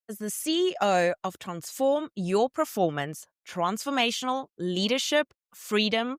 As the CEO of Transform Your Performance, Transformational Leadership Freedom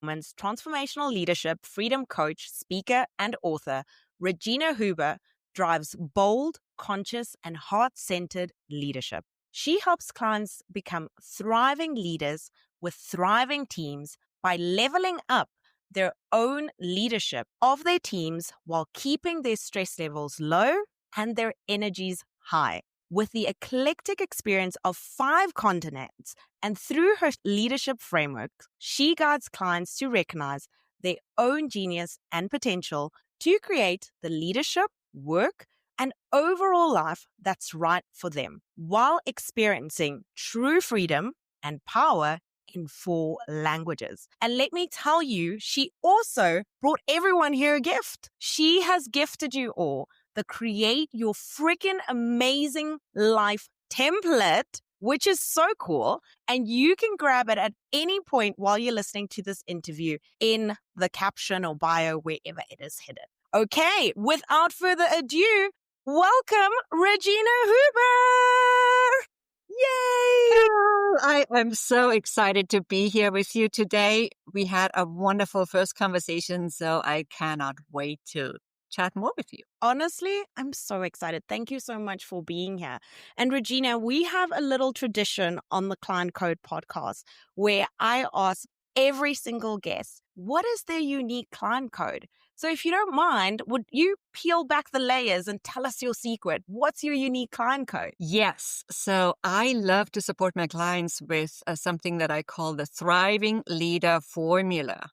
Coach, speaker, and author, Regina Huber drives bold, conscious, and heart-centered leadership. She helps clients become thriving leaders with thriving teams by leveling up their own leadership of their teams while keeping their stress levels low and their energies high. With the eclectic experience of 5 continents and through her leadership framework, she guides clients to recognize their own genius and potential to create the leadership, work, and overall life that's right for them while experiencing true freedom and power in 4 languages. And let me tell you, she also brought everyone here a gift. She has gifted you all the Create Your Frickin' Amazing Life template, which is so cool. And you can grab it at any point while you're listening to this interview in the caption or bio, wherever it is hidden. Okay, without further ado, welcome Regina Huber! Yay! Carol, I am so excited to be here with you today. We had a wonderful first conversation, so I cannot wait to chat more with you. Honestly, I'm so excited. Thank you so much for being here. And Regina, we have a little tradition on the Client Code podcast where I ask every single guest, what is their unique client code? So if you don't mind, would you peel back the layers and tell us your secret? What's your unique client code? Yes. So I love to support my clients with something that I call the Thriving Leader Formula.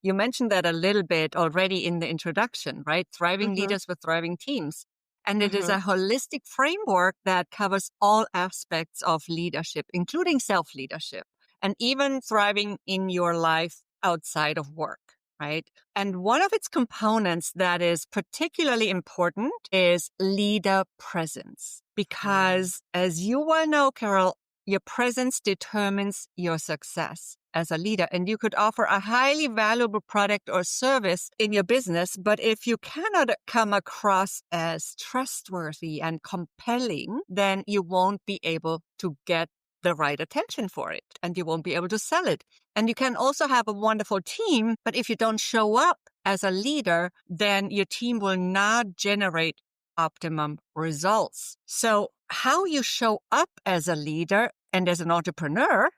You mentioned that a little bit already in the introduction, right? Thriving leaders with thriving teams. And it is a holistic framework that covers all aspects of leadership, including self-leadership, and even thriving in your life outside of work, right? And one of its components that is particularly important is leader presence. Because as you well know, Carol, your presence determines your success as a leader. And you could offer a highly valuable product or service in your business, but if you cannot come across as trustworthy and compelling, then you won't be able to get the right attention for it and you won't be able to sell it. And you can also have a wonderful team, but if you don't show up as a leader, then your team will not generate optimum results. So how you show up as a leader and as an entrepreneur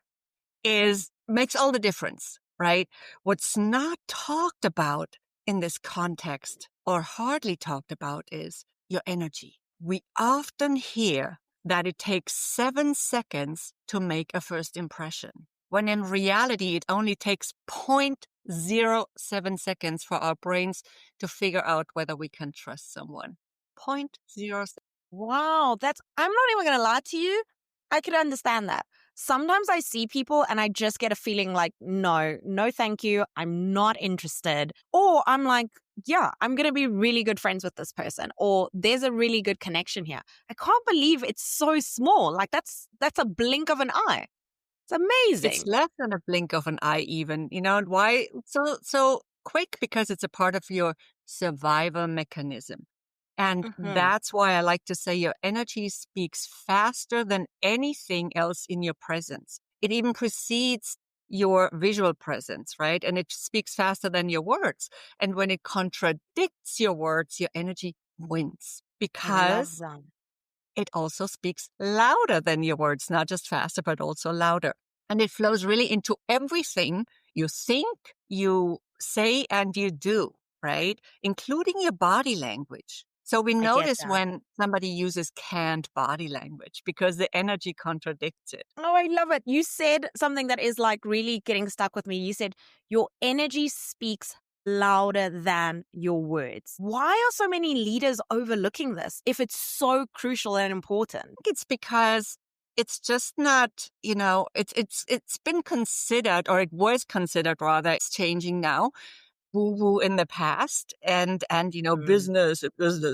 makes all the difference, right? What's not talked about in this context or hardly talked about is your energy. We often hear that it takes 7 seconds to make a first impression, when in reality, it only takes 0.07 seconds for our brains to figure out whether we can trust someone. 0.07. Wow, I'm not even going to lie to you. I could understand that. Sometimes I see people and I just get a feeling like, no, thank you. I'm not interested. Or I'm like, yeah, I'm going to be really good friends with this person. Or there's a really good connection here. I can't believe it's so small. Like that's a blink of an eye. It's amazing. It's less than a blink of an eye even, and why so quick? Because it's a part of your survival mechanism. And that's why I like to say your energy speaks faster than anything else in your presence. It even precedes your visual presence, right? And it speaks faster than your words. And when it contradicts your words, your energy wins because it also speaks louder than your words, not just faster, but also louder. And it flows really into everything you think, you say, and you do, right? Including your body language. So we notice when somebody uses canned body language because the energy contradicts it. Oh, I love it. You said something that is like really getting stuck with me. You said your energy speaks louder than your words. Why are so many leaders overlooking this if it's so crucial and important? I think it's because it's just not, it's been considered, or it was considered rather, it's changing now, woo-woo in the past, and business,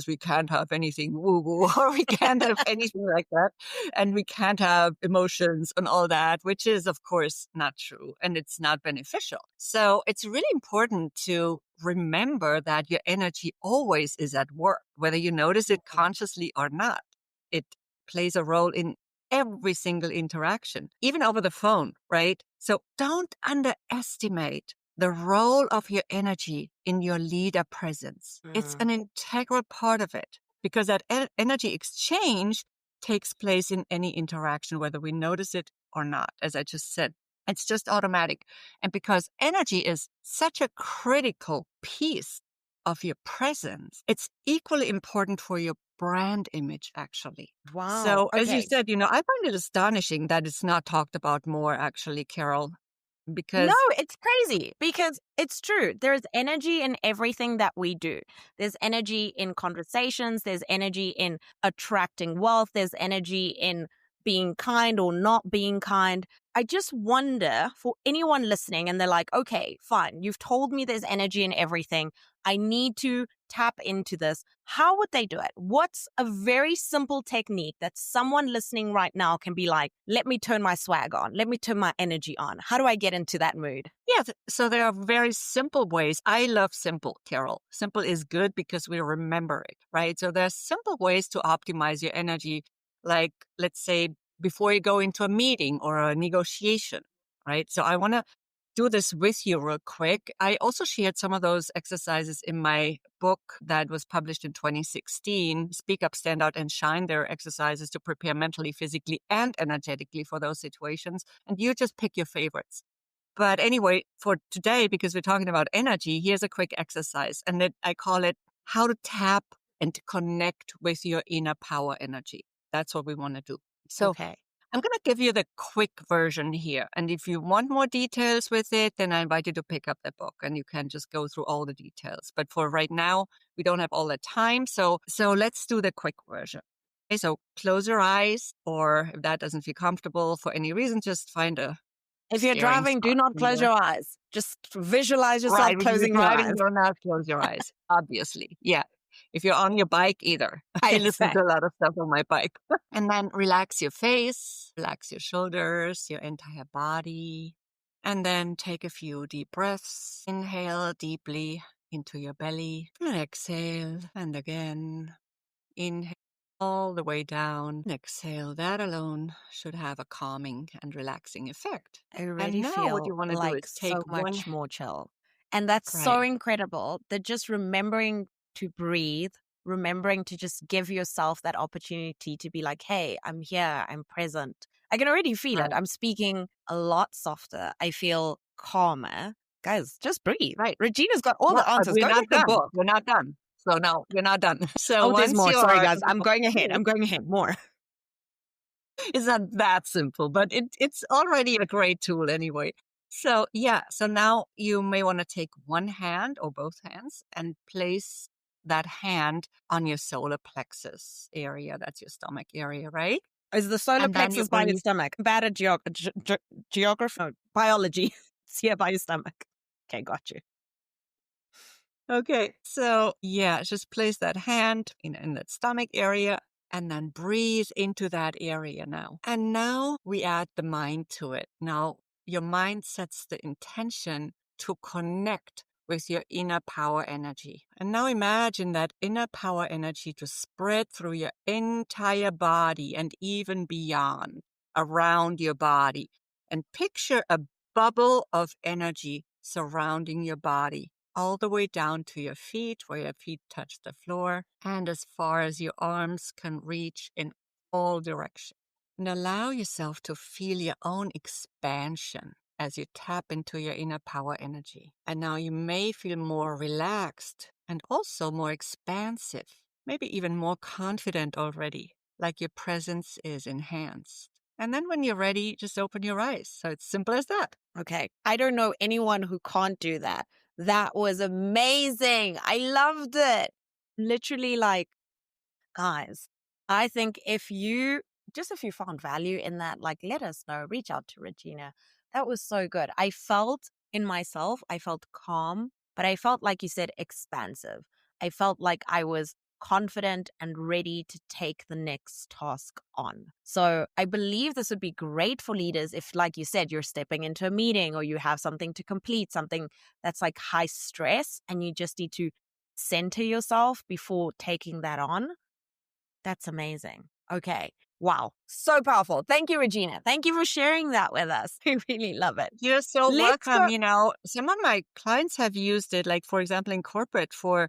we can't have anything woo-woo, or we can't have anything like that, and we can't have emotions and all that, which is, of course, not true, and it's not beneficial. So it's really important to remember that your energy always is at work, whether you notice it consciously or not. It plays a role in every single interaction, even over the phone, right? So don't underestimate the role of your energy in your leader presence. It's an integral part of it because that energy exchange takes place in any interaction, whether we notice it or not, as I just said. It's just automatic. And because energy is such a critical piece of your presence, it's equally important for your brand image, actually. Wow. So, as you Okay. said, I find it astonishing that it's not talked about more, actually, Carol, No, because it's crazy because it's true. There's energy in everything that we do. There's energy in conversations. There's energy in attracting wealth. There's energy in being kind or not being kind. I just wonder for anyone listening and they're like, okay, fine. You've told me there's energy in everything. I need to tap into this. How would they do it? What's a very simple technique that someone listening right now can be like, let me turn my swag on. Let me turn my energy on. How do I get into that mood? yeah, so there are very simple ways. I love simple, Carol. Simple is good because we remember it, right? So there's simple ways to optimize your energy. Like, let's say, before you go into a meeting or a negotiation, right? So I want to do this with you real quick. I also shared some of those exercises in my book that was published in 2016, Speak Up, Stand Out, and Shine. There are exercises to prepare mentally, physically, and energetically for those situations. And you just pick your favorites. But anyway, for today, because we're talking about energy, here's a quick exercise. And I call it how to tap and to connect with your inner power energy. That's what we want to do. So Okay. I'm going to give you the quick version here. And if you want more details with it, then I invite you to pick up the book and you can just go through all the details. But for right now, we don't have all the time. So let's do the quick version. Okay, so close your eyes, or if that doesn't feel comfortable for any reason, just find a If you're staring driving, do spot. not close your eyes. Just visualize yourself Right. If you're closing your driving, eyes. do not close your eyes, obviously. Yeah. If you're on your bike, either. I listen to Exactly. a lot of stuff on my bike. And then relax your face, relax your shoulders, your entire body. And then take a few deep breaths. Inhale deeply into your belly. And exhale. And again. Inhale all the way down. And exhale. That alone should have a calming and relaxing effect. I And already now what feel you want to do like is take so one. much more chill. And that's so Right. incredible that just remembering to breathe, remembering to just give yourself that opportunity to be like, hey, I'm here, I'm present. I can already feel it. Right. I'm speaking a lot softer. I feel calmer. Guys, just breathe. Right. Regina's got all Well, the answers. we're Go not get the done. book. We're not done. So no, we're not done. So Oh, there's once more. you Sorry, are, guys. I'm going ahead. I'm going ahead. More. it's not that simple, but it's already a great tool anyway. So yeah, so now you may want to take one hand or both hands and place that hand on your solar plexus area. That's your stomach area, right? Is the solar And then you plexus by your breathe. stomach? Bad at geography, no, biology. It's here by your stomach. Okay, got you. Okay. So yeah, just place that hand in that stomach area and then breathe into that area now. And now we add the mind to it. Now your mind sets the intention to connect with your inner power energy. And now imagine that inner power energy to spread through your entire body and even beyond, around your body. And picture a bubble of energy surrounding your body, all the way down to your feet, where your feet touch the floor, and as far as your arms can reach in all directions. And allow yourself to feel your own expansion as you tap into your inner power energy. And now you may feel more relaxed and also more expansive, maybe even more confident already, like your presence is enhanced. And then when you're ready, just open your eyes. So it's simple as that. Okay. I don't know anyone who can't do that. That was amazing. I loved it. Literally, like, guys, I think if you found value in that, like, let us know, reach out to Regina. That was so good. I felt in myself, I felt calm, but I felt, like you said, expansive. I felt like I was confident and ready to take the next task on. So I believe this would be great for leaders if, like you said, you're stepping into a meeting or you have something to complete, something that's like high stress, and you just need to center yourself before taking that on. That's amazing. Okay. Wow. So powerful. Thank you, Regina. Thank you for sharing that with us. We really love it. You're so Let's welcome. go. Some of my clients have used it, like for example, in corporate for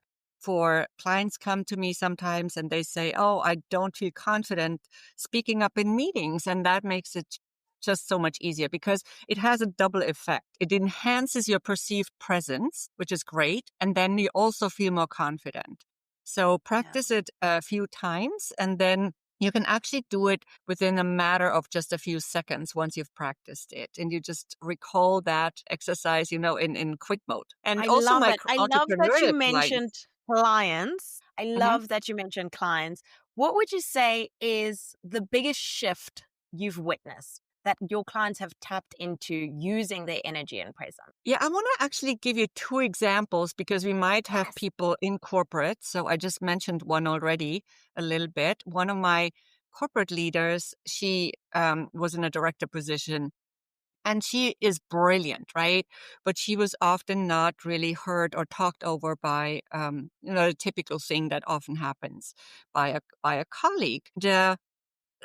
clients come to me sometimes and they say, "Oh, I don't feel confident speaking up in meetings." And that makes it just so much easier because it has a double effect. It enhances your perceived presence, which is great, and then you also feel more confident. So Yeah. practice it a few times and then you can actually do it within a matter of just a few seconds once you've practiced it. And you just recall that exercise, in quick mode. And I also love my it. I love that you entrepreneurial mentioned clients. clients. I Mhm. love that you mentioned clients. What would you say is the biggest shift you've witnessed that your clients have tapped into using their energy and presence? Yeah, I want to actually give you two examples because we might have Yes. people in corporate. So I just mentioned one already a little bit. One of my corporate leaders, she was in a director position. And she is brilliant, right? But she was often not really heard or talked over by, the typical thing that often happens by a colleague.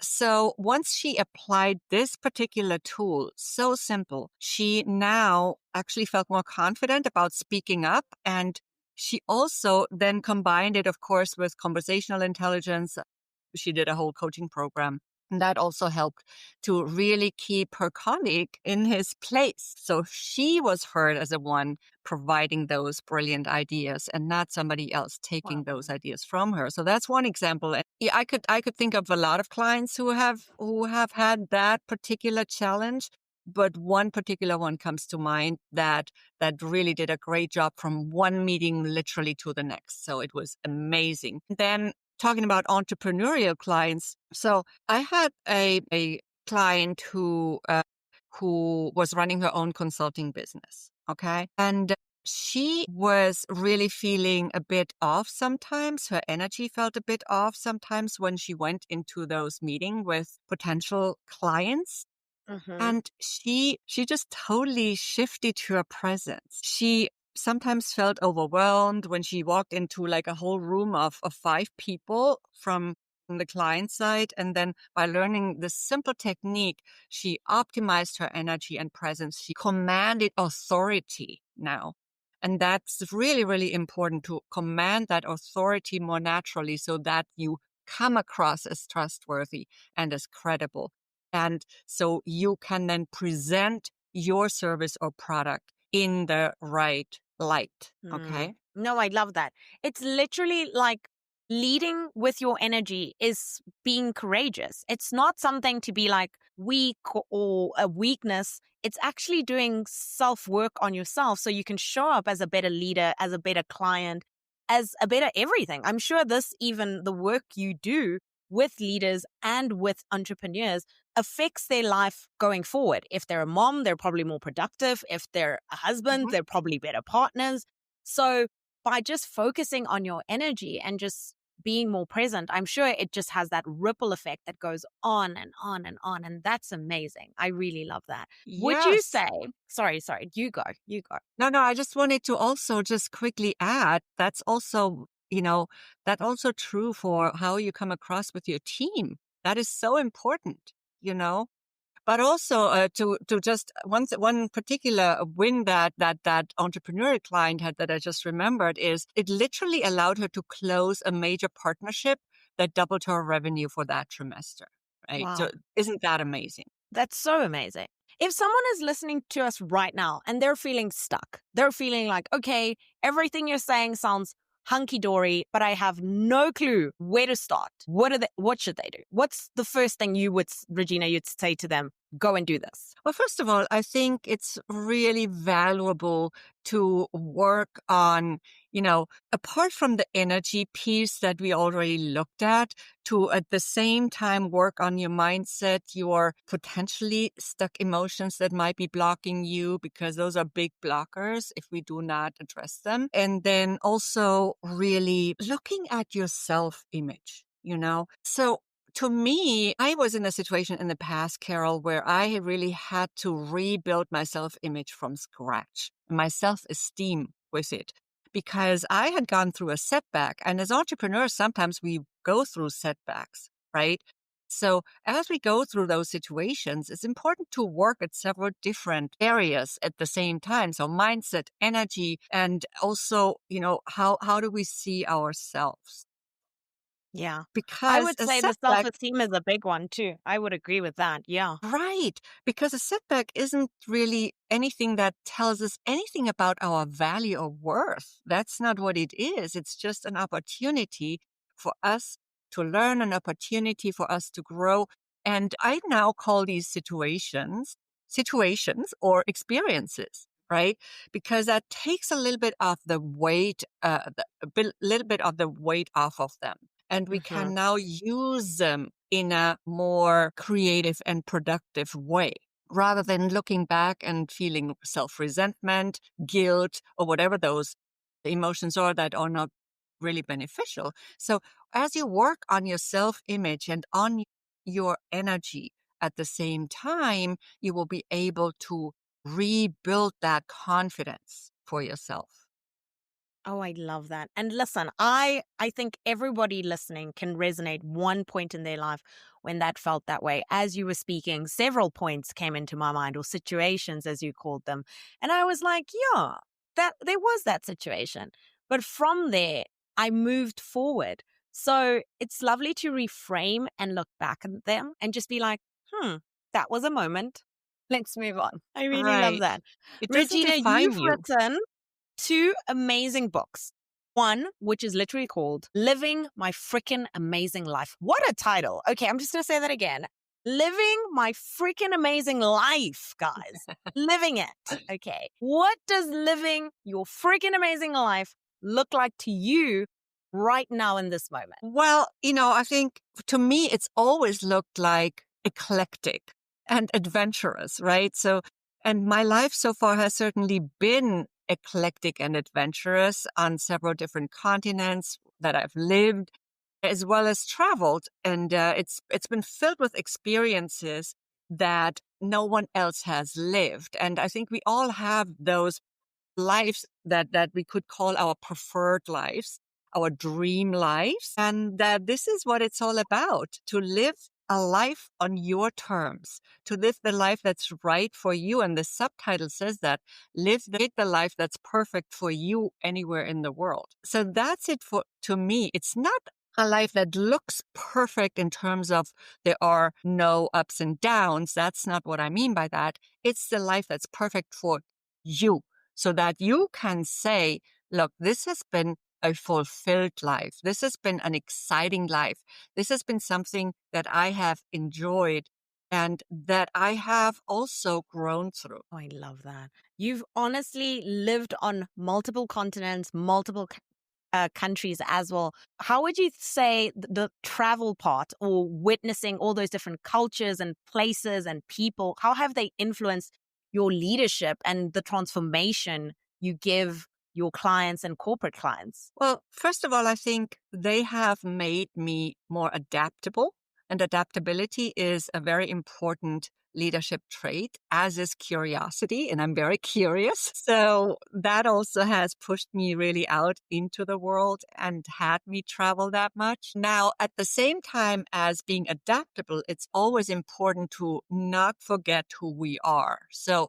So once she applied this particular tool, so simple, she now actually felt more confident about speaking up. And she also then combined it, of course, with conversational intelligence. She did a whole coaching program. And that also helped to really keep her colleague in his place. So she was heard as the one providing those brilliant ideas and not somebody else taking Wow. those ideas from her. So that's one example. And yeah, I could think of a lot of clients who have had that particular challenge. But one particular one comes to mind that really did a great job from one meeting literally to the next. So it was amazing. Then talking about entrepreneurial clients. So I had a client who was running her own consulting business. Okay. And she was really feeling a bit off sometimes. Her energy felt a bit off sometimes when she went into those meetings with potential clients. Mm-hmm. And she just totally shifted her presence. She sometimes felt overwhelmed when she walked into like a whole room of five people from the client side. And then by learning this simple technique, she optimized her energy and presence. She commanded authority now. And that's really, really important to command that authority more naturally so that you come across as trustworthy and as credible. And so you can then present your service or product in the right light. Okay. No, I love that. It's literally like leading with your energy is being courageous. It's not something to be like weak or a weakness. It's actually doing self work on yourself so you can show up as a better leader, as a better client, as a better everything. I'm sure even the work you do with leaders and with entrepreneurs affects their life going forward. If they're a mom, they're probably more productive. If they're a husband, Mhm. they're probably better partners. So by just focusing on your energy and just being more present, I'm sure it just has that ripple effect that goes on and on and on. And that's amazing. I really love that. Would you Yes. say, sorry, you go. No, no, I just wanted to also just quickly add that's also true for how you come across with your team. That is so important, you know. But also to just one particular win that entrepreneurial client had that I just remembered is it literally allowed her to close a major partnership that doubled her revenue for that trimester. Right? So Wow. isn't that amazing? That's so amazing. If someone is listening to us right now and they're feeling stuck, they're feeling like, okay, everything you're saying sounds hunky dory, but I have no clue where to start. What should they do? What's the first thing Regina, you'd say to them? Go and do this. Well, first of all, I think it's really valuable to work on, apart from the energy piece that we already looked to at the same time work on your mindset, your potentially stuck emotions that might be blocking you, because those are big blockers if we do not address them. And then also really looking at your self-image, So to me, I was in a situation in the past, Carol, where I really had to rebuild my self-image from scratch, my self-esteem with it, because I had gone through a setback. And as entrepreneurs, sometimes we go through setbacks, right? So, as we go through those situations, it's important to work at several different areas at the same time. So, mindset, energy, and also, how do we see ourselves? Yeah. I Because would a say the self setback esteem is a big one too. I would agree with that. Yeah. Right. Because a setback isn't really anything that tells us anything about our value or worth. That's not what it is. It's just an opportunity for us to learn, an opportunity for us to grow. And I now call these situations or experiences, right? Because that takes a little bit of the weight, little bit of the weight off of them. And we Hmm. can now use them in a more creative and productive way rather than looking back and feeling self resentment, guilt, or whatever those emotions are that are not really beneficial. So, as you work on your self image and on your energy at the same time, you will be able to rebuild that confidence for yourself. Oh, I love that. And listen, I think everybody listening can resonate one point in their life when that felt that way. As you were speaking, several points came into my mind, or situations as you called them. And I was like, yeah, that there was that situation. But from there, I moved forward. So it's lovely to reframe and look back at them and just be like, that was a moment. Let's move on. I really love Right. that. It doesn't Regina, define you've you. written two amazing books. One, which is literally called Living My Frickin' Amazing Life. What a title. Okay, I'm just going to say that again. Living My Frickin' Amazing Life, guys. Living it. Okay. What does living your frickin' amazing life look like to you right now in this moment? Well, I think to me, it's always looked like eclectic and adventurous, right? So, and my life so far has certainly been eclectic and adventurous on several different continents that I've lived, as well as traveled. And it's been filled with experiences that no one else has lived. And I think we all have those lives that we could call our preferred lives, our dream lives. And that this is what it's all about, to live a life on your terms, to live the life that's right for you. And the subtitle says that live the life that's perfect for you anywhere in the world. So that's it to me. It's not a life that looks perfect in terms of there are no ups and downs. That's not what I mean by that. It's the life that's perfect for you, so that you can say, look, this has been a fulfilled life. This has been an exciting life. This has been something that I have enjoyed and that I have also grown through. Oh, I love that. You've honestly lived on multiple continents, multiple countries as well. How would you say the travel part or witnessing all those different cultures and places and people, how have they influenced your leadership and the transformation you give your clients and corporate clients? Well, first of all, I think they have made me more adaptable. And adaptability is a very important leadership trait, as is curiosity. And I'm very curious. So that also has pushed me really out into the world and had me travel that much. Now, at the same time as being adaptable, it's always important to not forget who we are. So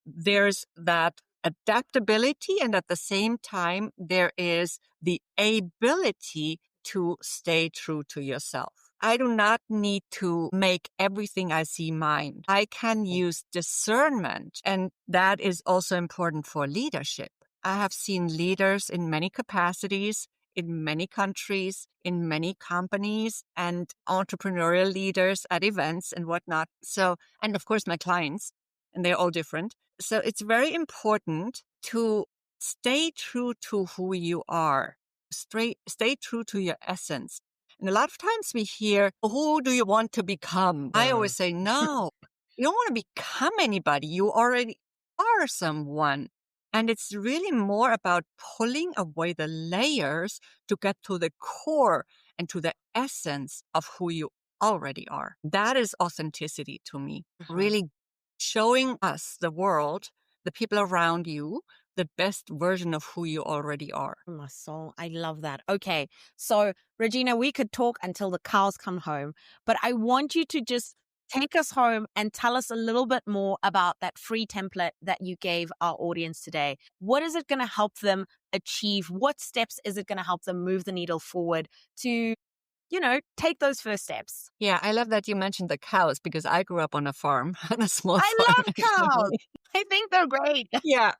there's that adaptability, and at the same time, there is the ability to stay true to yourself. I do not need to make everything I see mine. I can use discernment, and that is also important for leadership. I have seen leaders in many capacities, in many countries, in many companies, and entrepreneurial leaders at events and whatnot. So, and of course, my clients, and they're all different. So it's very important to stay true to who you are, stay true to your essence. And a lot of times we hear, who do you want to become? I always say, no, you don't want to become anybody. You already are someone. And it's really more about pulling away the layers to get to the core and to the essence of who you already are. That is authenticity to me. Mhm. Really showing us, the world, the people around you, the best version of who you already are. Oh, my soul. I love that. Okay. So, Regina, we could talk until the cows come home, but I want you to just take us home and tell us a little bit more about that free template that you gave our audience today. What is it going to help them achieve? What steps is it going to help them move the needle forward to, take those first steps? Yeah, I love that you mentioned the cows because I grew up on a farm, on a small I farm, love cows. actually. I think they're great. Yeah,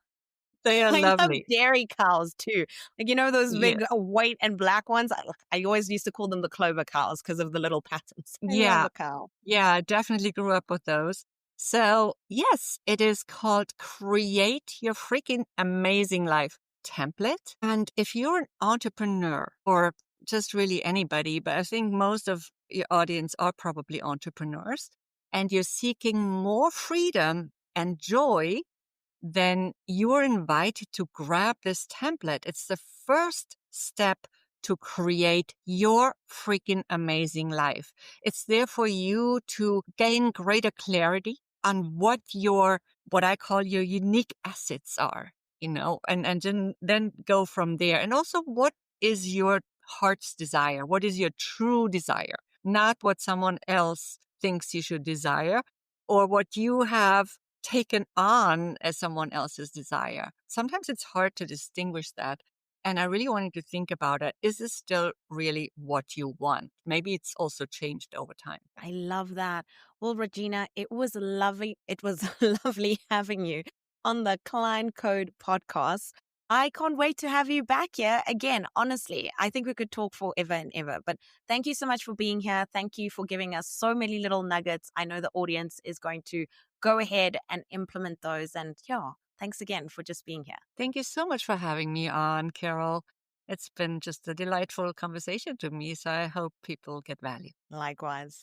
they are I love lovely. dairy cows too. Like, those Yeah. big white and black ones? I always used to call them the clover cows because of the little patterns. I love Yeah. a cow. Yeah, I definitely grew up with those. So, yes, it is called Create Your Freaking Amazing Life Template. And if you're an entrepreneur or just really anybody, but I think most of your audience are probably entrepreneurs, and you're seeking more freedom and joy, then you are invited to grab this template. It's the first step to create your freaking amazing life. It's there for you to gain greater clarity on what I call your unique assets are, and then go from there. And also, what is your heart's desire? What is your true desire? Not what someone else thinks you should desire or what you have taken on as someone else's desire. Sometimes it's hard to distinguish that. And I really wanted to think about it. Is this still really what you want? Maybe it's also changed over time. I love that. Well, Regina, it was lovely. It was lovely having you on the Klein Code podcast. I can't wait to have you back here again. Honestly, I think we could talk forever and ever. But thank you so much for being here. Thank you for giving us so many little nuggets. I know the audience is going to go ahead and implement those. And yeah, thanks again for just being here. Thank you so much for having me on, Carol. It's been just a delightful conversation to me. So I hope people get value. Likewise.